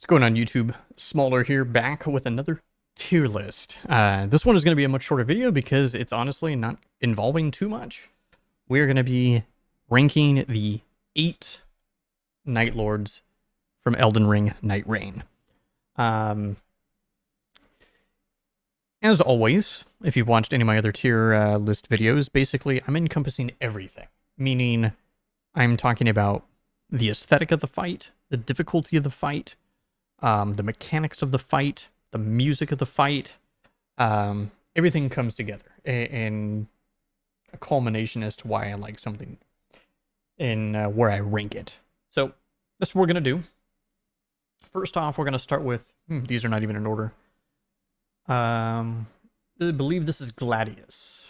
What's going on YouTube? Smaldor here, back with another tier list. This one is going to be a much shorter video because it's honestly not involving too much. We're going to be ranking the 8 Night Lords from Elden Ring Nightreign. As always, if you've watched any of my other tier list videos, basically I'm encompassing everything. Meaning, I'm talking about the aesthetic of the fight, the difficulty of the fight, the mechanics of the fight, the music of the fight, everything comes together in a culmination as to why I like something and where I rank it. So that's what we're going to do. First off, we're going to start with, these are not even in order. I believe this is Gladius.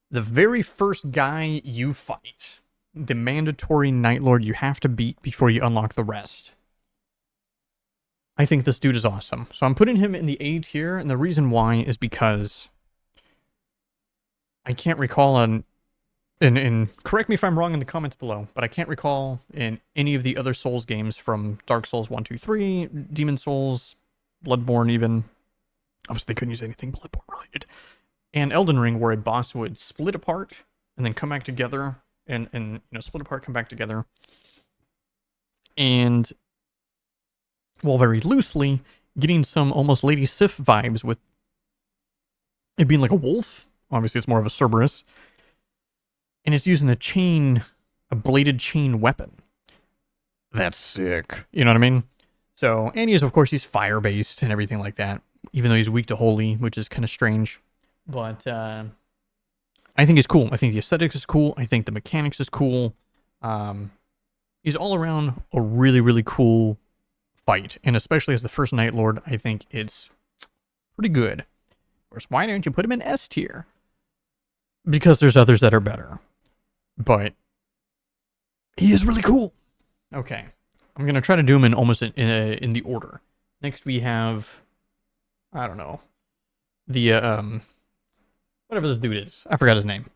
The very first guy you fight, the mandatory Night Lord you have to beat before you unlock the rest. I think this dude is awesome. So I'm putting him in the A tier, and the reason why is because I can't recall and correct me if I'm wrong in the comments below, but I can't recall in any of the other Souls games from Dark Souls 1, 2, 3, Demon Souls, Bloodborne even. Obviously, they couldn't use anything Bloodborne related. And Elden Ring, where a boss would split apart and then come back together, and you know, split apart, come back together. And, well, very loosely, getting some almost Lady Sif vibes with it being like a wolf. Obviously, it's more of a Cerberus. And it's using a bladed chain weapon. That's sick. You know what I mean? So, and of course, he's fire-based and everything like that, even though he's weak to holy, which is kind of strange. But I think it's cool. I think the aesthetics is cool. I think the mechanics is cool. He's all around a really, really cool fight. And especially as the first Night Lord, I think it's pretty good. Of course, why don't you put him in S tier? Because there's others that are better. But he is really cool. Okay. I'm going to try to do him in almost in the order. Next we have, I don't know, the, whatever this dude is. I forgot his name.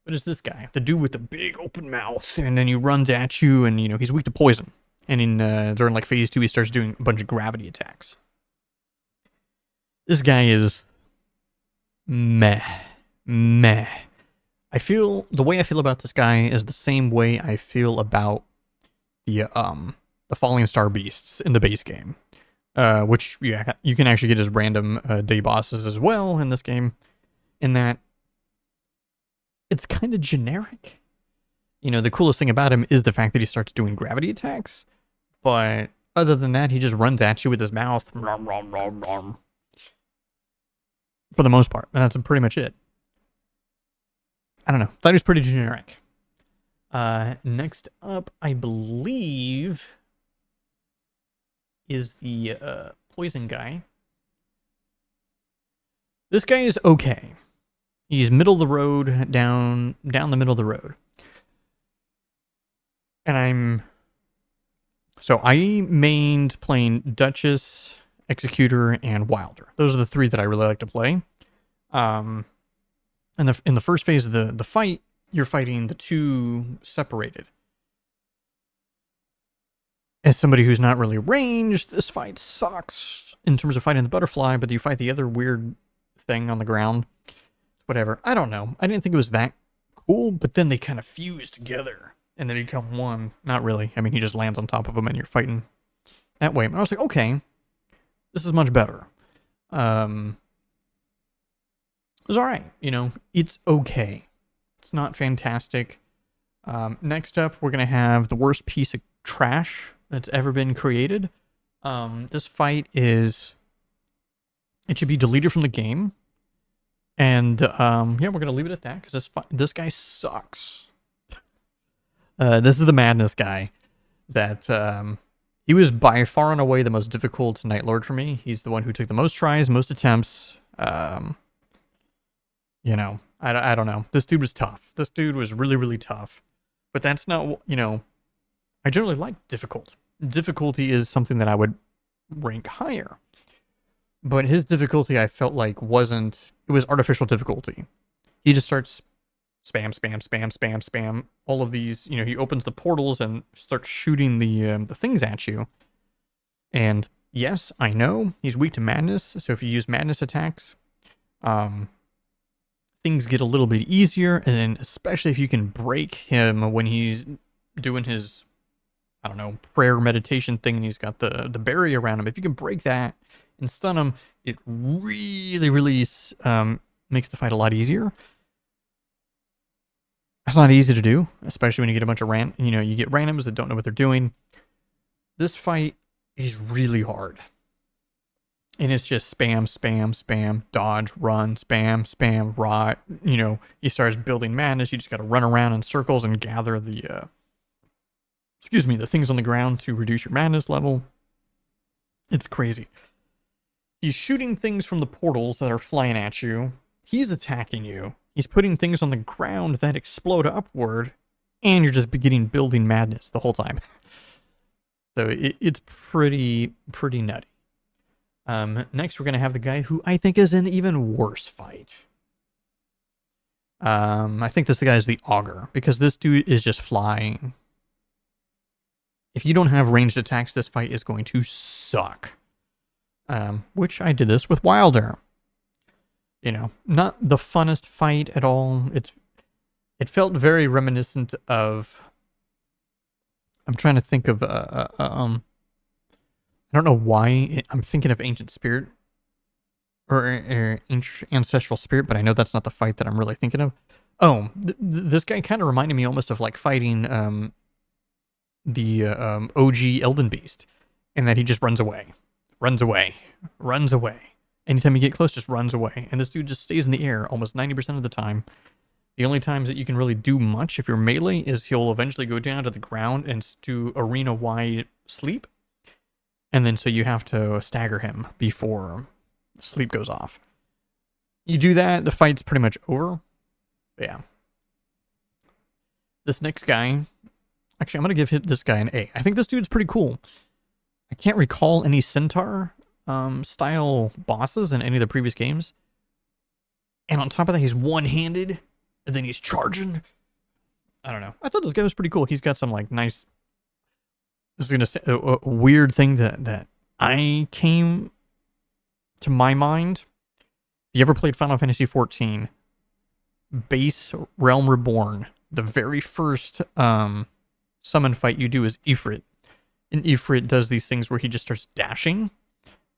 But it's this guy. The dude with the big open mouth. And then he runs at you and, you know, he's weak to poison. And in during, like, phase 2, he starts doing a bunch of gravity attacks. This guy is meh. The way I feel about this guy is the same way I feel about the Falling Star Beasts in the base game. Which, yeah, you can actually get as random day bosses as well in this game. In that, it's kind of generic. You know, the coolest thing about him is the fact that he starts doing gravity attacks. But other than that, he just runs at you with his mouth. For the most part. And that's pretty much it. I don't know. Thought he was pretty generic. Next up, I believe, is the poison guy. This guy is okay. He's middle of the road, down the middle of the road. And I mained playing Duchess, Executor, and Wilder. Those are the 3 that I really like to play. In the first phase of the fight, you're fighting the 2 separated. As somebody who's not really ranged, this fight sucks in terms of fighting the butterfly, but you fight the other weird thing on the ground. Whatever. I don't know. I didn't think it was that cool, but then they kind of fuse together and they become one. Not really. I mean, he just lands on top of him and you're fighting that way. And I was like, okay, this is much better. It was all right. You know, it's okay. It's not fantastic. Next up, we're going to have the worst piece of trash that's ever been created. This fight it should be deleted from the game. And, yeah, we're going to leave it at that, because this guy sucks. This is the Madness guy that, he was by far and away the most difficult Night Lord for me. He's the one who took the most tries, most attempts. You know, I don't know. This dude was tough. This dude was really, really tough. But that's not, you know, I generally like difficult. Difficulty is something that I would rank higher. But his difficulty, I felt like, it was artificial difficulty. He just starts spam. All of these, you know, he opens the portals and starts shooting the things at you. And yes, I know he's weak to madness, so if you use madness attacks, things get a little bit easier, and then especially if you can break him when he's doing his, I don't know, prayer meditation thing, and he's got the barrier around him. If you can break that and stun him, it really, really makes the fight a lot easier. That's not easy to do, especially when you get a bunch of you get randoms that don't know what they're doing. This fight is really hard. And it's just spam, spam, spam, dodge, run, spam, spam, rot. He starts building madness. You just got to run around in circles and gather the things on the ground to reduce your madness level. It's crazy. He's shooting things from the portals that are flying at you. He's attacking you. He's putting things on the ground that explode upward, and you're just beginning building madness the whole time. So it's pretty nutty. Next, we're going to have the guy who I think is an even worse fight. I think this guy is the Augur, because this dude is just flying. If you don't have ranged attacks, this fight is going to suck. Which I did this with Wilder. Not the funnest fight at all. It felt very reminiscent of... I'm trying to think of... I don't know why I'm thinking of Ancient Spirit or Ancestral Spirit, but I know that's not the fight that I'm really thinking of. Oh, this guy kind of reminded me almost of like fighting the OG Elden Beast, in that he just runs away. Anytime you get close, just runs away. And this dude just stays in the air almost 90% of the time. The only times that you can really do much if you're melee is he'll eventually go down to the ground and do arena-wide sleep. And then so you have to stagger him before sleep goes off. You do that, the fight's pretty much over. But yeah. This next guy... Actually, I'm going to give this guy an A. I think this dude's pretty cool. I can't recall any Centaur style bosses in any of the previous games. And on top of that, he's one-handed, and then he's charging. I don't know. I thought this guy was pretty cool. He's got some like nice... This is going to say a weird thing that I came to my mind. You ever played Final Fantasy XIV? Base Realm Reborn. The very first summon fight you do is Ifrit. And Ifrit does these things where he just starts dashing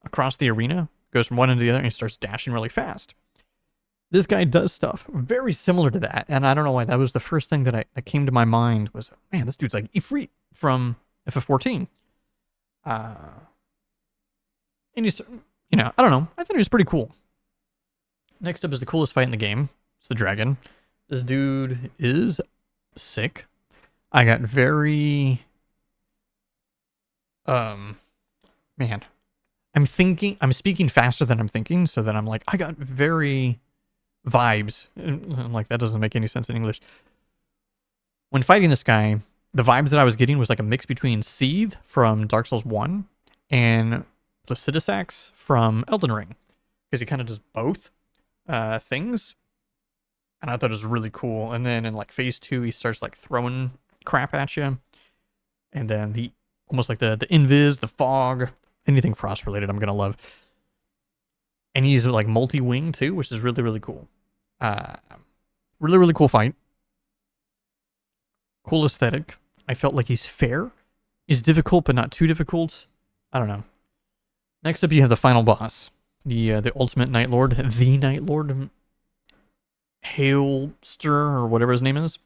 across the arena. Goes from one end to the other and he starts dashing really fast. This guy does stuff very similar to that. And I don't know why. That was the first thing that came to my mind was, man, this dude's like Ifrit from FF14. And he's, I don't know. I thought he was pretty cool. Next up is the coolest fight in the game. It's the dragon. This dude is sick. I got very... man. I'm speaking faster than I'm thinking, so that I'm like, I got very vibes. I'm like, that doesn't make any sense in English. When fighting this guy, the vibes that I was getting was like a mix between Seethe from Dark Souls 1 and Placidusax from Elden Ring. Because he kind of does both things. And I thought it was really cool. And then in like phase 2, he starts like throwing crap at you. And then almost like the invis, the fog, anything frost related I'm going to love. And he's like multi-wing too, which is really, really cool. Really, really cool fight. Cool aesthetic. I felt like he's fair. He's difficult, but not too difficult. I don't know. Next up, you have the final boss. The ultimate Night Lord. The Night Lord. Hailster, or whatever his name is.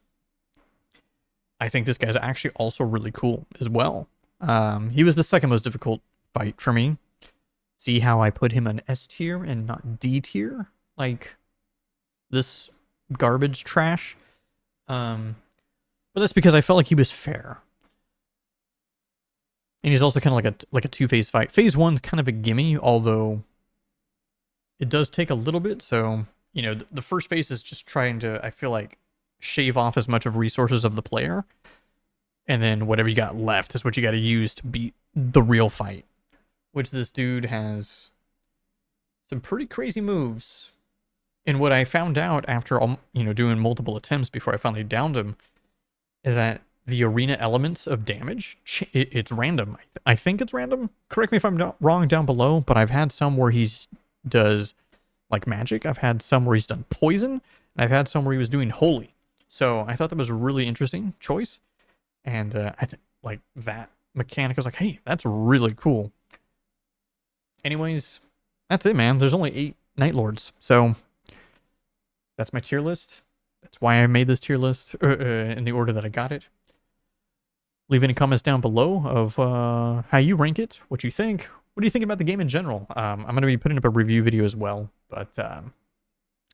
I think this guy's actually also really cool as well. He was the second most difficult fight for me. See how I put him on S tier and not D tier? Like this garbage trash. But that's because I felt like he was fair. And he's also kind of like a two-phase fight. Phase 1's kind of a gimme, although it does take a little bit. So, the first phase is just trying to, I feel like, shave off as much of resources of the player. And then whatever you got left is what you got to use to beat the real fight. Which this dude has some pretty crazy moves. And what I found out after, doing multiple attempts before I finally downed him is that the arena elements of damage, it's random. I think it's random. Correct me if I'm wrong down below, but I've had some where he's does like magic. I've had some where he's done poison, and I've had some where he was doing holy. So I thought that was a really interesting choice. And I think like that mechanic, I was like, hey, that's really cool. Anyways, that's it, man. There's only 8 Night Lords. So that's my tier list. That's why I made this tier list in the order that I got it. Leave any comments down below of how you rank it, what you think. What do you think about the game in general? I'm going to be putting up a review video as well, but I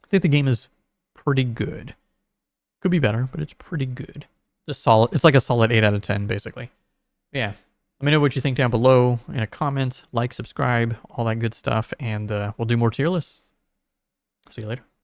think the game is pretty good. Could be better, but it's pretty good. Just solid. It's like a solid 8 out of 10, basically. Yeah. Let me know what you think down below in a comment, like, subscribe, all that good stuff, and we'll do more tier lists. See you later.